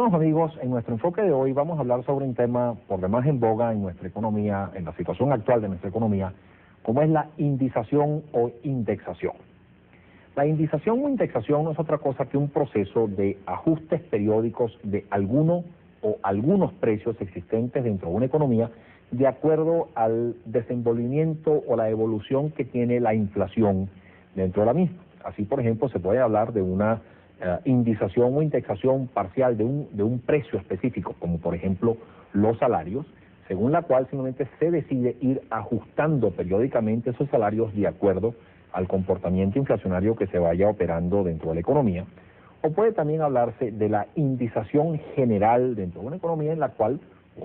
Estimados amigos, en nuestro enfoque de hoy vamos a hablar sobre un tema por demás en boga en nuestra economía, en la situación actual de nuestra economía, como es la indización o indexación. La indización o indexación no es otra cosa que un proceso de ajustes periódicos de alguno o algunos precios existentes dentro de una economía de acuerdo al desenvolvimiento o la evolución que tiene la inflación dentro de la misma. Así, por ejemplo, se puede hablar de una indización o indexación parcial de un precio específico, como por ejemplo los salarios, según la cual simplemente se decide ir ajustando periódicamente esos salarios de acuerdo al comportamiento inflacionario que se vaya operando dentro de la economía. O puede también hablarse de la indización general dentro de una economía en la cual,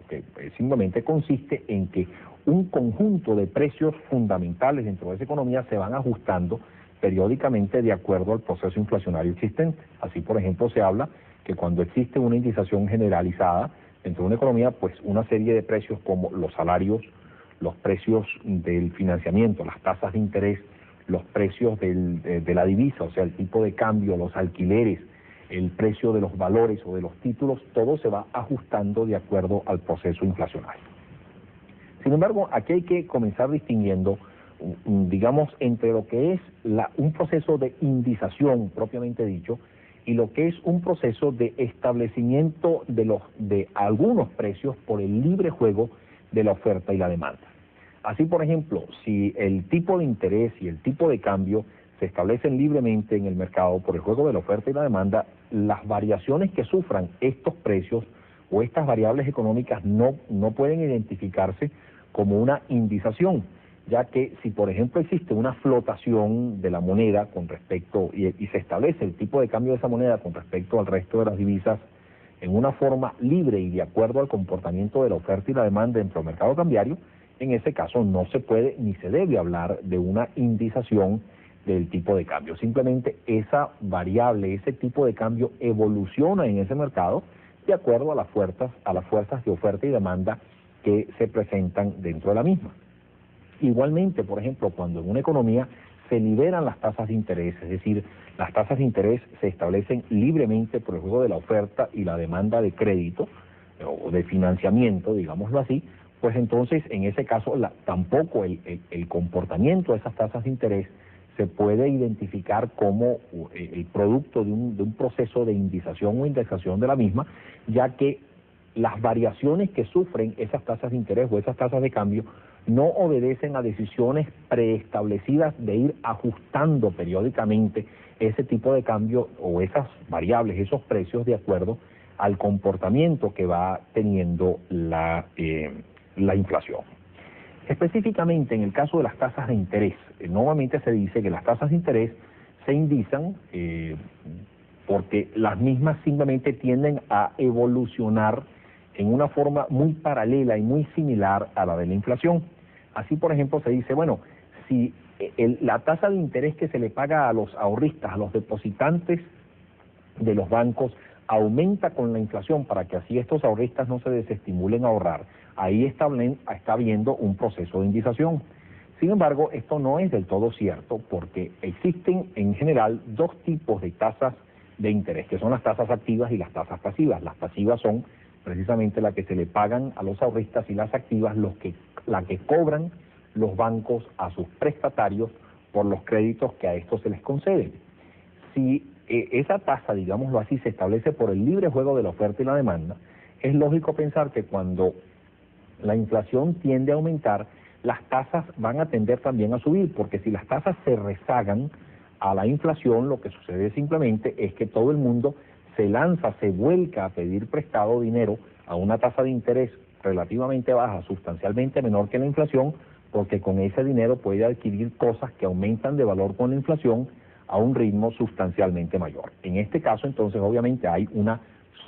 que simplemente consiste en que un conjunto de precios fundamentales dentro de esa economía se van ajustando periódicamente de acuerdo al proceso inflacionario existente. Así, por ejemplo, se habla que cuando existe una indización generalizada dentro de una economía, pues una serie de precios como los salarios, los precios del financiamiento, las tasas de interés, los precios de la divisa, o sea, el tipo de cambio, los alquileres, el precio de los valores o de los títulos, todo se va ajustando de acuerdo al proceso inflacionario. Sin embargo, aquí hay que comenzar distinguiendo, digamos, entre lo que es un proceso de indización propiamente dicho y lo que es un proceso de establecimiento de algunos precios por el libre juego de la oferta y la demanda. Así, por ejemplo, si el tipo de interés y el tipo de cambio se establecen libremente en el mercado por el juego de la oferta y la demanda, las variaciones que sufran estos precios o estas variables económicas no pueden identificarse como una indización, ya que si por ejemplo existe una flotación de la moneda con respecto y se establece el tipo de cambio de esa moneda con respecto al resto de las divisas en una forma libre y de acuerdo al comportamiento de la oferta y la demanda dentro del mercado cambiario, en ese caso no se puede ni se debe hablar de una indización del tipo de cambio. Simplemente esa variable, ese tipo de cambio evoluciona en ese mercado de acuerdo a las fuerzas de oferta y demanda que se presentan dentro de la misma. Igualmente, por ejemplo, cuando en una economía se liberan las tasas de interés, es decir, las tasas de interés se establecen libremente por el juego de la oferta y la demanda de crédito o de financiamiento, digámoslo así, pues entonces en ese caso tampoco el comportamiento de esas tasas de interés se puede identificar como el producto de un proceso de indización o indexación de la misma, ya que las variaciones que sufren esas tasas de interés o esas tasas de cambio no obedecen a decisiones preestablecidas de ir ajustando periódicamente ese tipo de cambio o esas variables, esos precios de acuerdo al comportamiento que va teniendo la inflación. Específicamente en el caso de las tasas de interés, nuevamente se dice que las tasas de interés se indizan porque las mismas simplemente tienden a evolucionar en una forma muy paralela y muy similar a la de la inflación. Así, por ejemplo, se dice, bueno, si la tasa de interés que se le paga a los ahorristas, a los depositantes de los bancos, aumenta con la inflación para que así estos ahorristas no se desestimulen a ahorrar, ahí está habiendo un proceso de indización. Sin embargo, esto no es del todo cierto porque existen en general dos tipos de tasas de interés, que son las tasas activas y las tasas pasivas. Las pasivas son precisamente las que se le pagan a los ahorristas y las activas la que cobran los bancos a sus prestatarios por los créditos que a estos se les conceden. Si esa tasa, digámoslo así, se establece por el libre juego de la oferta y la demanda, es lógico pensar que cuando la inflación tiende a aumentar, las tasas van a tender también a subir, porque si las tasas se rezagan a la inflación, lo que sucede simplemente es que todo el mundo se vuelca a pedir prestado dinero a una tasa de interés relativamente baja, sustancialmente menor que la inflación, porque con ese dinero puede adquirir cosas que aumentan de valor con la inflación a un ritmo sustancialmente mayor. En este caso, entonces, obviamente hay una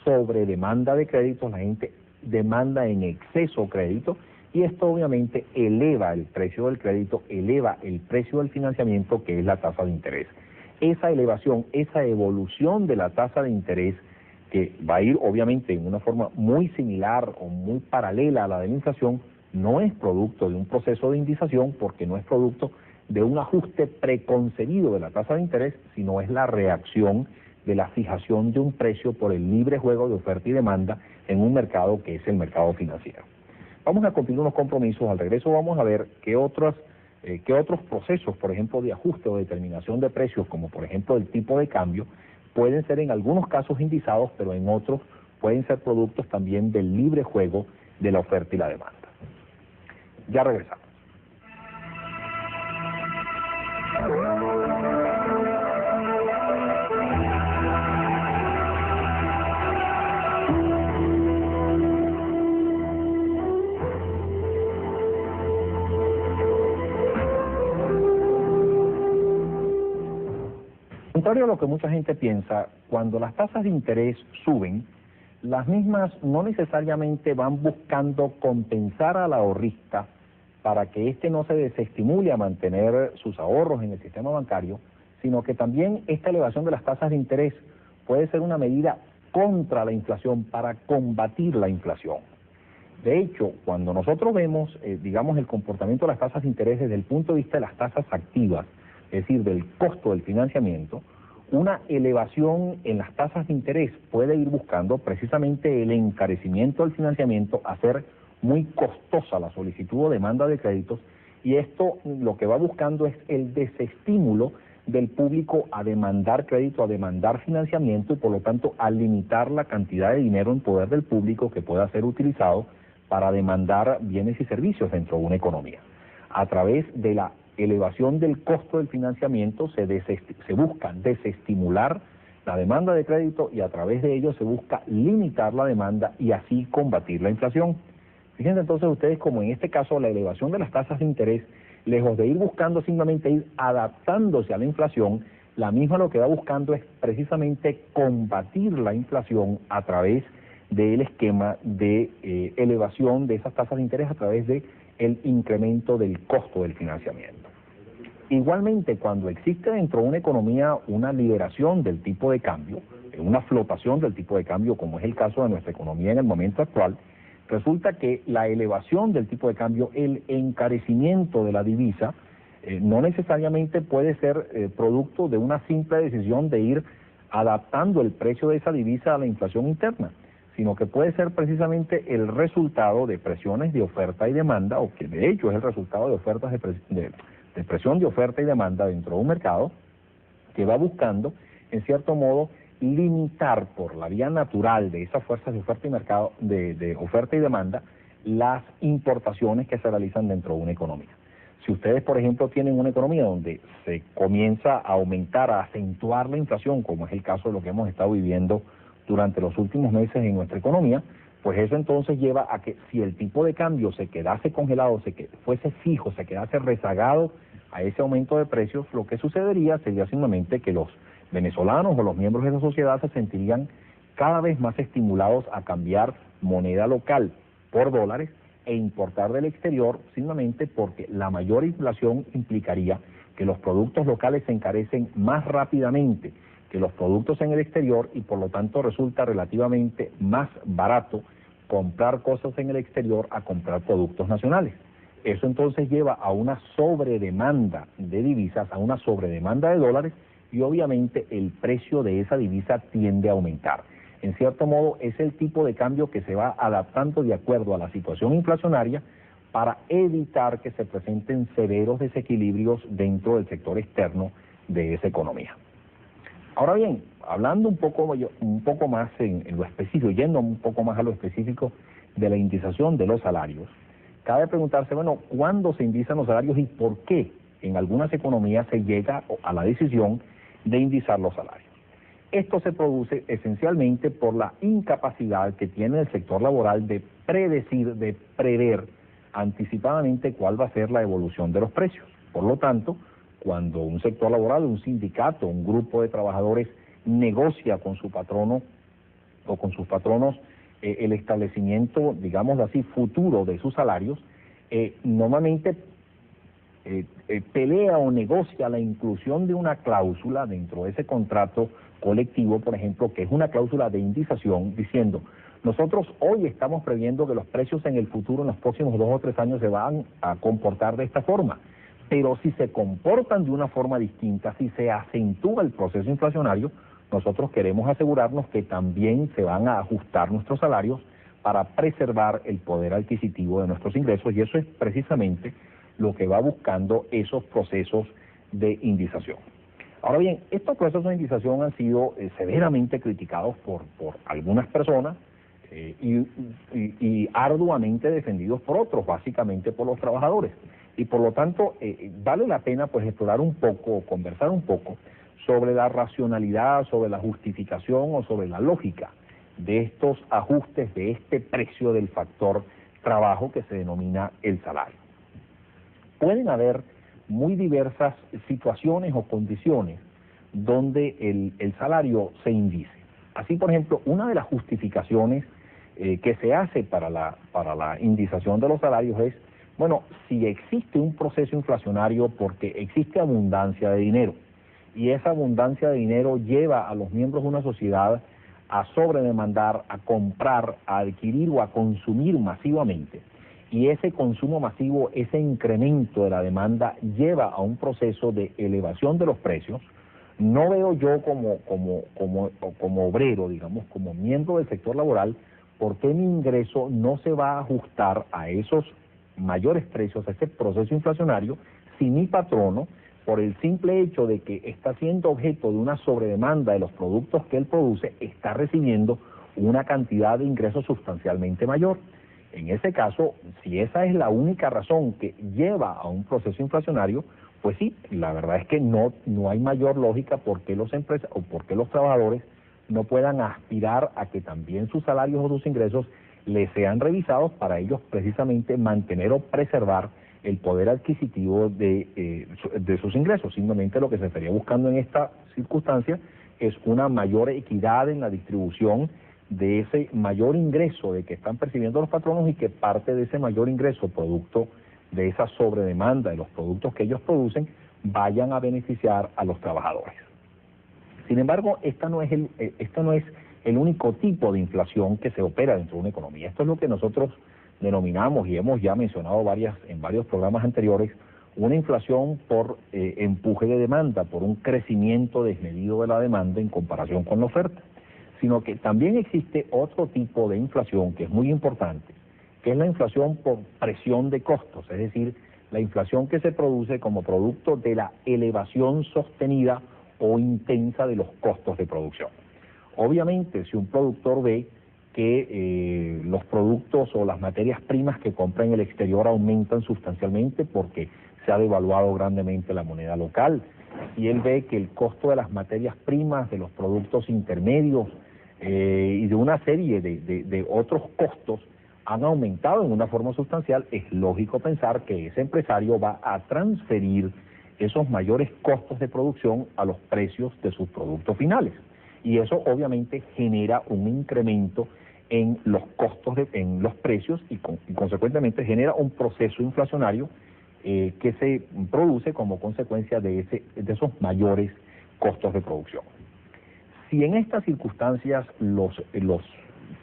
sobredemanda de créditos, la gente demanda en exceso crédito, y esto obviamente eleva el precio del crédito, eleva el precio del financiamiento, que es la tasa de interés. Esa elevación, esa evolución de la tasa de interés, que va a ir obviamente en una forma muy similar o muy paralela a la de la inflación, no es producto de un proceso de indización, porque no es producto de un ajuste preconcebido de la tasa de interés, sino es la reacción de la fijación de un precio por el libre juego de oferta y demanda en un mercado que es el mercado financiero. Vamos a cumplir unos compromisos. Al regreso vamos a ver qué otros procesos, por ejemplo, de ajuste o determinación de precios, como por ejemplo el tipo de cambio, pueden ser en algunos casos indizados, pero en otros pueden ser productos también del libre juego de la oferta y la demanda. Ya regresamos. Contrario a lo que mucha gente piensa, cuando las tasas de interés suben, las mismas no necesariamente van buscando compensar al ahorrista para que éste no se desestimule a mantener sus ahorros en el sistema bancario, sino que también esta elevación de las tasas de interés puede ser una medida contra la inflación, para combatir la inflación. De hecho, cuando nosotros vemos, digamos, el comportamiento de las tasas de interés desde el punto de vista de las tasas activas, es decir, del costo del financiamiento, una elevación en las tasas de interés puede ir buscando precisamente el encarecimiento del financiamiento, hacer muy costosa la solicitud o demanda de créditos, y esto lo que va buscando es el desestímulo del público a demandar crédito, a demandar financiamiento, y por lo tanto a limitar la cantidad de dinero en poder del público que pueda ser utilizado para demandar bienes y servicios dentro de una economía. A través de la elevación del costo del financiamiento se busca desestimular la demanda de crédito, y a través de ello se busca limitar la demanda y así combatir la inflación. Fíjense entonces ustedes como en este caso la elevación de las tasas de interés, lejos de ir buscando simplemente ir adaptándose a la inflación, la misma lo que va buscando es precisamente combatir la inflación a través del esquema de elevación de esas tasas de interés a través de el incremento del costo del financiamiento. Igualmente, cuando existe dentro de una economía una liberación del tipo de cambio, una flotación del tipo de cambio, como es el caso de nuestra economía en el momento actual, resulta que la elevación del tipo de cambio, el encarecimiento de la divisa, no necesariamente puede ser producto de una simple decisión de ir adaptando el precio de esa divisa a la inflación interna, sino que puede ser precisamente el resultado de presiones de oferta y demanda, o que de hecho es el resultado de ofertas de presión de oferta y demanda dentro de un mercado, que va buscando, en cierto modo, limitar por la vía natural de esas fuerzas de oferta y mercado, de oferta y demanda, las importaciones que se realizan dentro de una economía. Si ustedes, por ejemplo, tienen una economía donde se comienza a aumentar, a acentuar la inflación, como es el caso de lo que hemos estado viviendo durante los últimos meses en nuestra economía, pues eso entonces lleva a que si el tipo de cambio se quedase congelado, fuese fijo, se quedase rezagado a ese aumento de precios, lo que sucedería sería simplemente que los venezolanos o los miembros de esa sociedad se sentirían cada vez más estimulados a cambiar moneda local por dólares e importar del exterior, simplemente porque la mayor inflación implicaría que los productos locales se encarecen más rápidamente que los productos en el exterior, y por lo tanto resulta relativamente más barato comprar cosas en el exterior a comprar productos nacionales. Eso entonces lleva a una sobredemanda de divisas, a una sobredemanda de dólares, y obviamente el precio de esa divisa tiende a aumentar. En cierto modo es el tipo de cambio que se va adaptando de acuerdo a la situación inflacionaria para evitar que se presenten severos desequilibrios dentro del sector externo de esa economía. Ahora bien, hablando un poco más en lo específico, yendo un poco más a lo específico de la indización de los salarios, cabe preguntarse, bueno, ¿cuándo se indizan los salarios y por qué en algunas economías se llega a la decisión de indizar los salarios? Esto se produce esencialmente por la incapacidad que tiene el sector laboral de predecir, de prever anticipadamente cuál va a ser la evolución de los precios. Por lo tanto, cuando un sector laboral, un sindicato, un grupo de trabajadores negocia con su patrono o con sus patronos el establecimiento, digamos así, futuro de sus salarios, normalmente pelea o negocia la inclusión de una cláusula dentro de ese contrato colectivo, por ejemplo, que es una cláusula de indización, diciendo: nosotros hoy estamos previendo que los precios en el futuro, en los próximos 2 o 3 años, se van a comportar de esta forma, pero si se comportan de una forma distinta, si se acentúa el proceso inflacionario, nosotros queremos asegurarnos que también se van a ajustar nuestros salarios para preservar el poder adquisitivo de nuestros ingresos, y eso es precisamente lo que va buscando esos procesos de indexación. Ahora bien, estos procesos de indexación han sido severamente criticados por algunas personas y arduamente defendidos por otros, básicamente por los trabajadores. Y por lo tanto, vale la pena pues explorar un poco, conversar un poco sobre la racionalidad, sobre la justificación o sobre la lógica de estos ajustes de este precio del factor trabajo que se denomina el salario. Pueden haber muy diversas situaciones o condiciones donde el salario se indice. Así, por ejemplo, una de las justificaciones que se hace para la indización de los salarios es, bueno, si existe un proceso inflacionario porque existe abundancia de dinero, y esa abundancia de dinero lleva a los miembros de una sociedad a sobredemandar, a comprar, a adquirir o a consumir masivamente, y ese consumo masivo, ese incremento de la demanda lleva a un proceso de elevación de los precios, no veo yo como obrero, digamos, como miembro del sector laboral, por qué mi ingreso no se va a ajustar a esos mayores precios, a ese proceso inflacionario, si mi patrono, por el simple hecho de que está siendo objeto de una sobredemanda de los productos que él produce, está recibiendo una cantidad de ingresos sustancialmente mayor. En ese caso, si esa es la única razón que lleva a un proceso inflacionario, pues sí, la verdad es que no hay mayor lógica por qué los empresas o por qué los trabajadores no puedan aspirar a que también sus salarios o sus ingresos les sean revisados para ellos precisamente mantener o preservar el poder adquisitivo de sus ingresos. Simplemente lo que se estaría buscando en esta circunstancia es una mayor equidad en la distribución de ese mayor ingreso de que están percibiendo los patronos y que parte de ese mayor ingreso producto de esa sobredemanda de los productos que ellos producen vayan a beneficiar a los trabajadores. Sin embargo, esto no es el único tipo de inflación que se opera dentro de una economía. Esto es lo que nosotros denominamos, y hemos ya mencionado en varios programas anteriores, una inflación por empuje de demanda, por un crecimiento desmedido de la demanda en comparación con la oferta. Sino que también existe otro tipo de inflación que es muy importante, que es la inflación por presión de costos, es decir, la inflación que se produce como producto de la elevación sostenida o intensa de los costos de producción. Obviamente, si un productor ve que los productos o las materias primas que compra en el exterior aumentan sustancialmente porque se ha devaluado grandemente la moneda local, y él ve que el costo de las materias primas, de los productos intermedios y de una serie de otros costos han aumentado en una forma sustancial, es lógico pensar que ese empresario va a transferir esos mayores costos de producción a los precios de sus productos finales. Y eso obviamente genera un incremento en los costos, en los precios y consecuentemente genera un proceso inflacionario que se produce como consecuencia de esos mayores costos de producción. Si en estas circunstancias los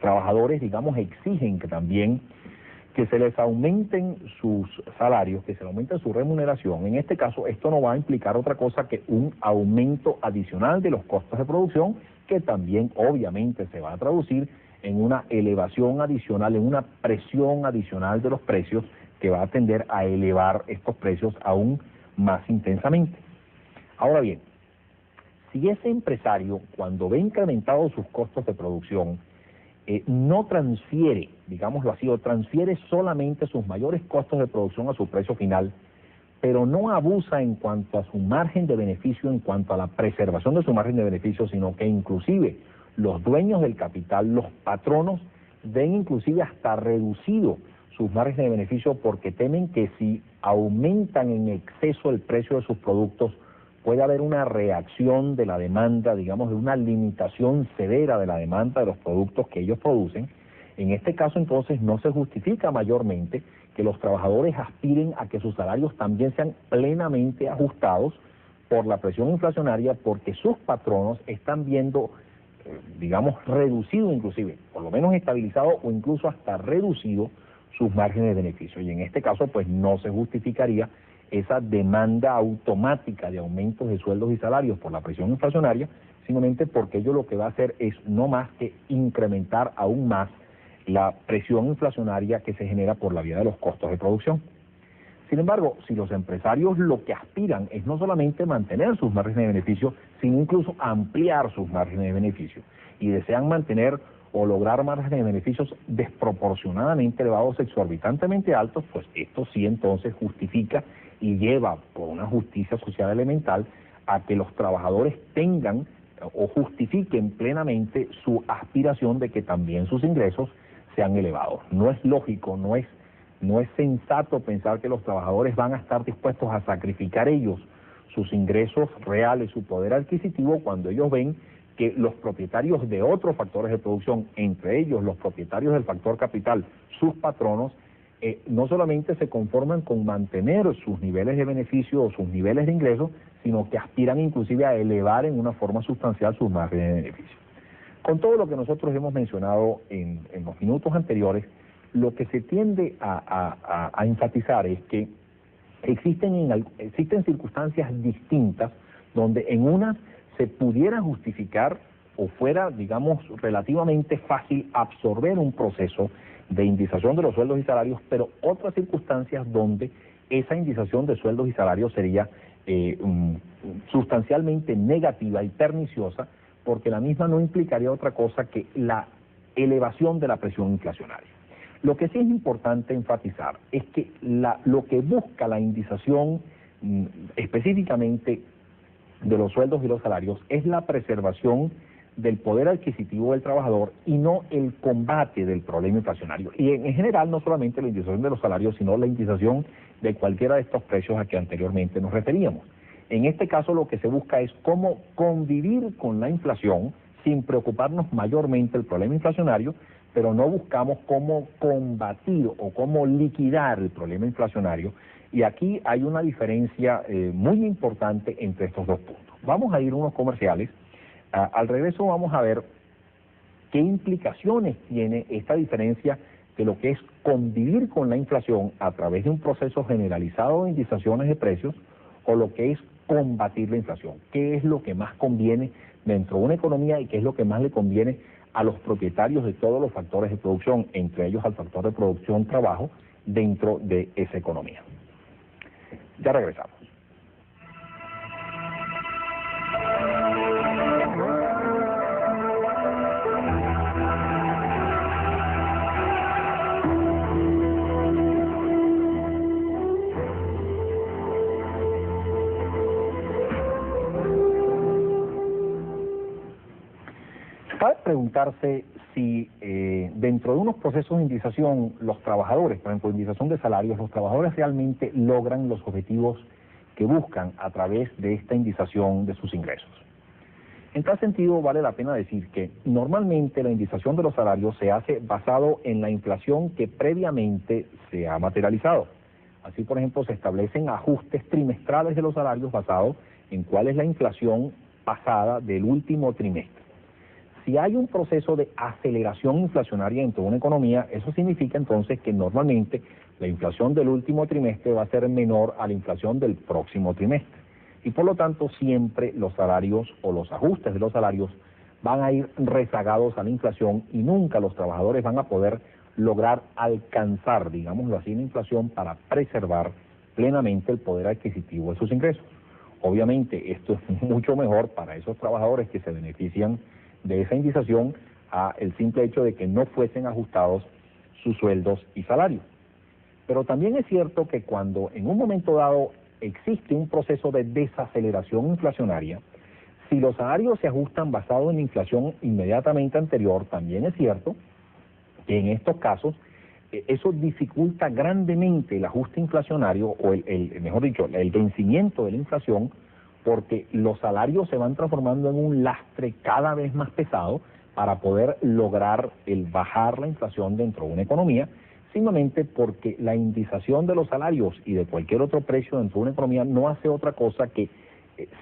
trabajadores, digamos, exigen que se les aumenten sus salarios, que se les aumente su remuneración, en este caso esto no va a implicar otra cosa que un aumento adicional de los costos de producción, que también obviamente se va a traducir en una elevación adicional, en una presión adicional de los precios que va a tender a elevar estos precios aún más intensamente. Ahora bien, si ese empresario, cuando ve incrementados sus costos de producción, no transfiere, digámoslo así, o transfiere solamente sus mayores costos de producción a su precio final, pero no abusa en cuanto a su margen de beneficio, en cuanto a la preservación de su margen de beneficio, sino que inclusive los dueños del capital, los patronos, ven inclusive hasta reducido sus márgenes de beneficio porque temen que si aumentan en exceso el precio de sus productos, puede haber una reacción de la demanda, digamos, de una limitación severa de la demanda de los productos que ellos producen. En este caso, entonces, no se justifica mayormente que los trabajadores aspiren a que sus salarios también sean plenamente ajustados por la presión inflacionaria, porque sus patronos están viendo, digamos, reducido inclusive, por lo menos estabilizado o incluso hasta reducido sus márgenes de beneficio. Y en este caso, pues, no se justificaría esa demanda automática de aumentos de sueldos y salarios por la presión inflacionaria, simplemente porque ello lo que va a hacer es no más que incrementar aún más la presión inflacionaria que se genera por la vía de los costos de producción. Sin embargo, si los empresarios lo que aspiran es no solamente mantener sus márgenes de beneficio, sino incluso ampliar sus márgenes de beneficio, y desean mantener o lograr márgenes de beneficios desproporcionadamente elevados, exorbitantemente altos, pues esto sí entonces justifica y lleva por una justicia social elemental a que los trabajadores tengan o justifiquen plenamente su aspiración de que también sus ingresos sean elevados. No es lógico, no es sensato pensar que los trabajadores van a estar dispuestos a sacrificar ellos sus ingresos reales, su poder adquisitivo, cuando ellos ven que los propietarios de otros factores de producción, entre ellos los propietarios del factor capital, sus patronos, no solamente se conforman con mantener sus niveles de beneficio o sus niveles de ingresos, sino que aspiran inclusive a elevar en una forma sustancial sus márgenes de beneficio. Con todo lo que nosotros hemos mencionado en los minutos anteriores, lo que se tiende a enfatizar es que existen circunstancias distintas donde en unas se pudiera justificar o fuera, digamos, relativamente fácil absorber un proceso de indexación de los sueldos y salarios, pero otras circunstancias donde esa indexación de sueldos y salarios sería sustancialmente negativa y perniciosa, porque la misma no implicaría otra cosa que la elevación de la presión inflacionaria. Lo que sí es importante enfatizar es que lo que busca la indexación específicamente de los sueldos y los salarios es la preservación del poder adquisitivo del trabajador y no el combate del problema inflacionario. Y en general no solamente la indexación de los salarios, sino la indexación de cualquiera de estos precios a que anteriormente nos referíamos. En este caso lo que se busca es cómo convivir con la inflación sin preocuparnos mayormente del problema inflacionario, pero no buscamos cómo combatir o cómo liquidar el problema inflacionario. Y aquí hay una diferencia muy importante entre estos dos puntos. Vamos a ir a unos comerciales. Al regreso vamos a ver qué implicaciones tiene esta diferencia de lo que es convivir con la inflación a través de un proceso generalizado de indexaciones de precios o lo que es combatir la inflación. ¿Qué es lo que más conviene dentro de una economía y qué es lo que más le conviene a los propietarios de todos los factores de producción, entre ellos al factor de producción trabajo, dentro de esa economía? Ya regresamos. Cabe preguntarse si dentro de unos procesos de indexación los trabajadores, por ejemplo, indexación de salarios, los trabajadores realmente logran los objetivos que buscan a través de esta indexación de sus ingresos. En tal sentido, vale la pena decir que normalmente la indexación de los salarios se hace basado en la inflación que previamente se ha materializado. Así, por ejemplo, se establecen ajustes trimestrales de los salarios basados en cuál es la inflación pasada del último trimestre. Si hay un proceso de aceleración inflacionaria dentro de una economía, eso significa entonces que normalmente la inflación del último trimestre va a ser menor a la inflación del próximo trimestre. Y por lo tanto siempre los salarios o los ajustes de los salarios van a ir rezagados a la inflación y nunca los trabajadores van a poder lograr alcanzar, digámoslo así, la inflación para preservar plenamente el poder adquisitivo de sus ingresos. Obviamente esto es mucho mejor para esos trabajadores que se benefician de esa indexación a el simple hecho de que no fuesen ajustados sus sueldos y salarios. Pero también es cierto que cuando en un momento dado existe un proceso de desaceleración inflacionaria, si los salarios se ajustan basado en la inflación inmediatamente anterior, también es cierto que en estos casos eso dificulta grandemente el ajuste inflacionario o mejor dicho, el vencimiento de la inflación, porque los salarios se van transformando en un lastre cada vez más pesado para poder lograr el bajar la inflación dentro de una economía, simplemente porque la indexación de los salarios y de cualquier otro precio dentro de una economía no hace otra cosa que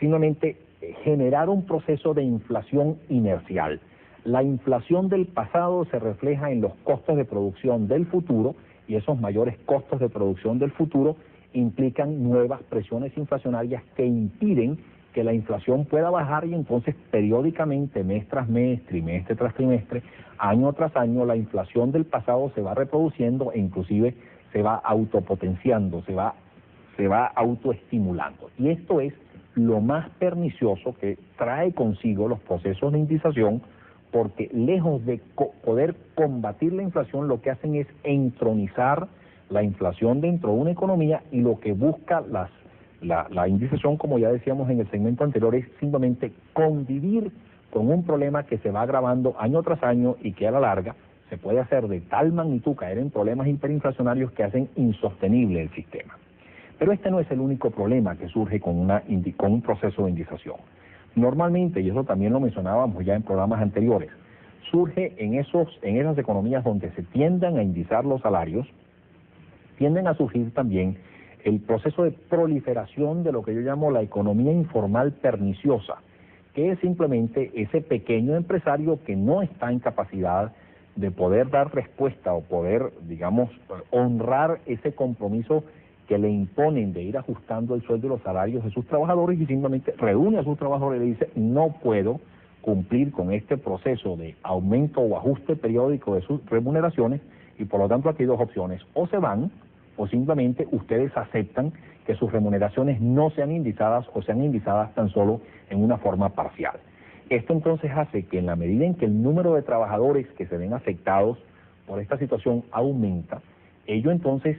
simplemente generar un proceso de inflación inercial. La inflación del pasado se refleja en los costos de producción del futuro y esos mayores costos de producción del futuro implican nuevas presiones inflacionarias que impiden que la inflación pueda bajar y entonces periódicamente, mes tras mes, trimestre tras trimestre, año tras año, la inflación del pasado se va reproduciendo e inclusive se va autopotenciando, se va autoestimulando. Y esto es lo más pernicioso que trae consigo los procesos de indización, porque lejos de poder combatir la inflación, lo que hacen es entronizar la inflación dentro de una economía, y lo que busca la indización, como ya decíamos en el segmento anterior, es simplemente convivir con un problema que se va agravando año tras año y que a la larga se puede hacer de tal magnitud, caer en problemas hiperinflacionarios que hacen insostenible el sistema. Pero este no es el único problema que surge con un proceso de indización. Normalmente, y eso también lo mencionábamos ya en programas anteriores, surge en esas economías donde se tienden a indizar los salarios, tienden a surgir también el proceso de proliferación de lo que yo llamo la economía informal perniciosa, que es simplemente ese pequeño empresario que no está en capacidad de poder dar respuesta o poder, digamos, honrar ese compromiso que le imponen de ir ajustando el sueldo y los salarios de sus trabajadores, y simplemente reúne a sus trabajadores y le dice: no puedo cumplir con este proceso de aumento o ajuste periódico de sus remuneraciones, y por lo tanto aquí hay dos opciones: o se van, o simplemente ustedes aceptan que sus remuneraciones no sean indizadas o sean indizadas tan solo en una forma parcial. Esto entonces hace que en la medida en que el número de trabajadores que se ven afectados por esta situación aumenta, ello entonces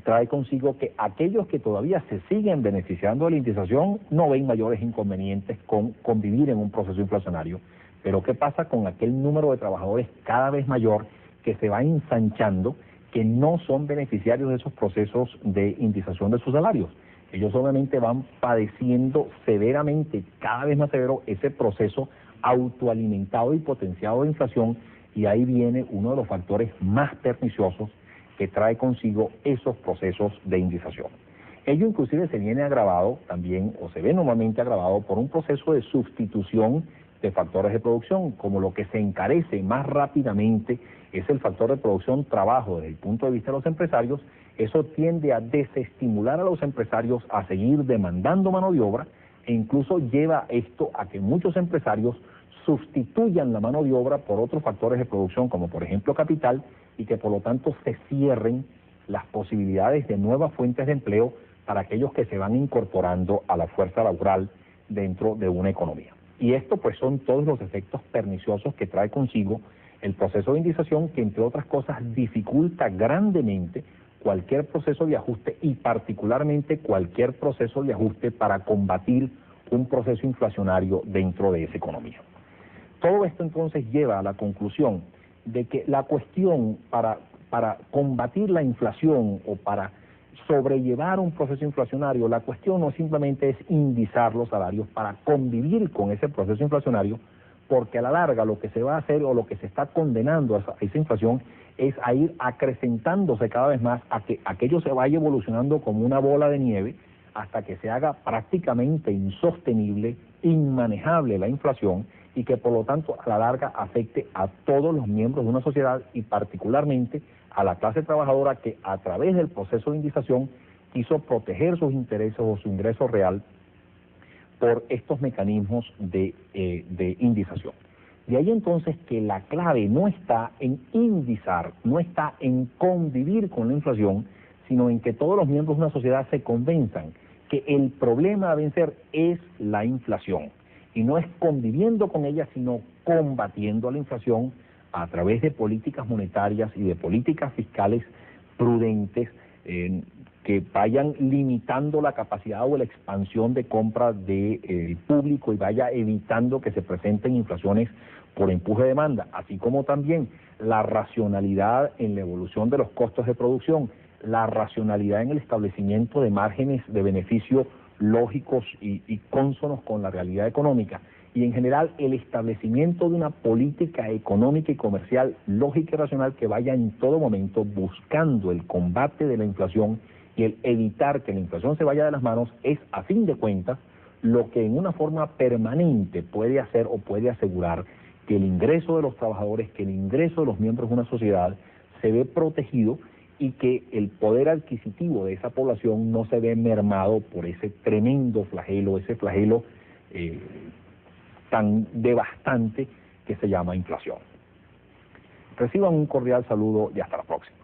trae consigo que aquellos que todavía se siguen beneficiando de la indización no ven mayores inconvenientes con convivir en un proceso inflacionario. Pero ¿qué pasa con aquel número de trabajadores cada vez mayor que se va ensanchando, que no son beneficiarios de esos procesos de indización de sus salarios? Ellos obviamente van padeciendo severamente, cada vez más severo, ese proceso autoalimentado y potenciado de inflación, y ahí viene uno de los factores más perniciosos que trae consigo esos procesos de indización. Ello inclusive se viene agravado también, o se ve normalmente agravado, por un proceso de sustitución de factores de producción. Como lo que se encarece más rápidamente es el factor de producción trabajo desde el punto de vista de los empresarios, eso tiende a desestimular a los empresarios a seguir demandando mano de obra, e incluso lleva esto a que muchos empresarios sustituyan la mano de obra por otros factores de producción, como por ejemplo capital, y que por lo tanto se cierren las posibilidades de nuevas fuentes de empleo para aquellos que se van incorporando a la fuerza laboral dentro de una economía. Y esto pues son todos los efectos perniciosos que trae consigo el proceso de indización, que entre otras cosas dificulta grandemente cualquier proceso de ajuste, y particularmente cualquier proceso de ajuste para combatir un proceso inflacionario dentro de esa economía. Todo esto entonces lleva a la conclusión de que la cuestión para combatir la inflación o para sobrellevar un proceso inflacionario, la cuestión no simplemente es indizar los salarios para convivir con ese proceso inflacionario, porque a la larga lo que se va a hacer, o lo que se está condenando a esa inflación, es a ir acrecentándose cada vez más, a que aquello se vaya evolucionando como una bola de nieve hasta que se haga prácticamente insostenible, inmanejable la inflación, y que por lo tanto a la larga afecte a todos los miembros de una sociedad, y particularmente a la clase trabajadora, que a través del proceso de indización quiso proteger sus intereses o su ingreso real por estos mecanismos de indización. De ahí entonces que la clave no está en indizar, no está en convivir con la inflación, sino en que todos los miembros de una sociedad se convenzan que el problema a vencer es la inflación, y no es conviviendo con ella, sino combatiendo la inflación a través de políticas monetarias y de políticas fiscales prudentes, que vayan limitando la capacidad o la expansión de compra del público, y vaya evitando que se presenten inflaciones por empuje de demanda, así como también la racionalidad en la evolución de los costos de producción, la racionalidad en el establecimiento de márgenes de beneficio lógicos y cónsonos con la realidad económica, y en general el establecimiento de una política económica y comercial lógica y racional que vaya en todo momento buscando el combate de la inflación y el evitar que la inflación se vaya de las manos, es a fin de cuentas lo que en una forma permanente puede hacer o puede asegurar que el ingreso de los trabajadores, que el ingreso de los miembros de una sociedad se ve protegido, y que el poder adquisitivo de esa población no se ve mermado por ese tremendo flagelo, ese flagelo tan devastante que se llama inflación. Reciban un cordial saludo y hasta la próxima.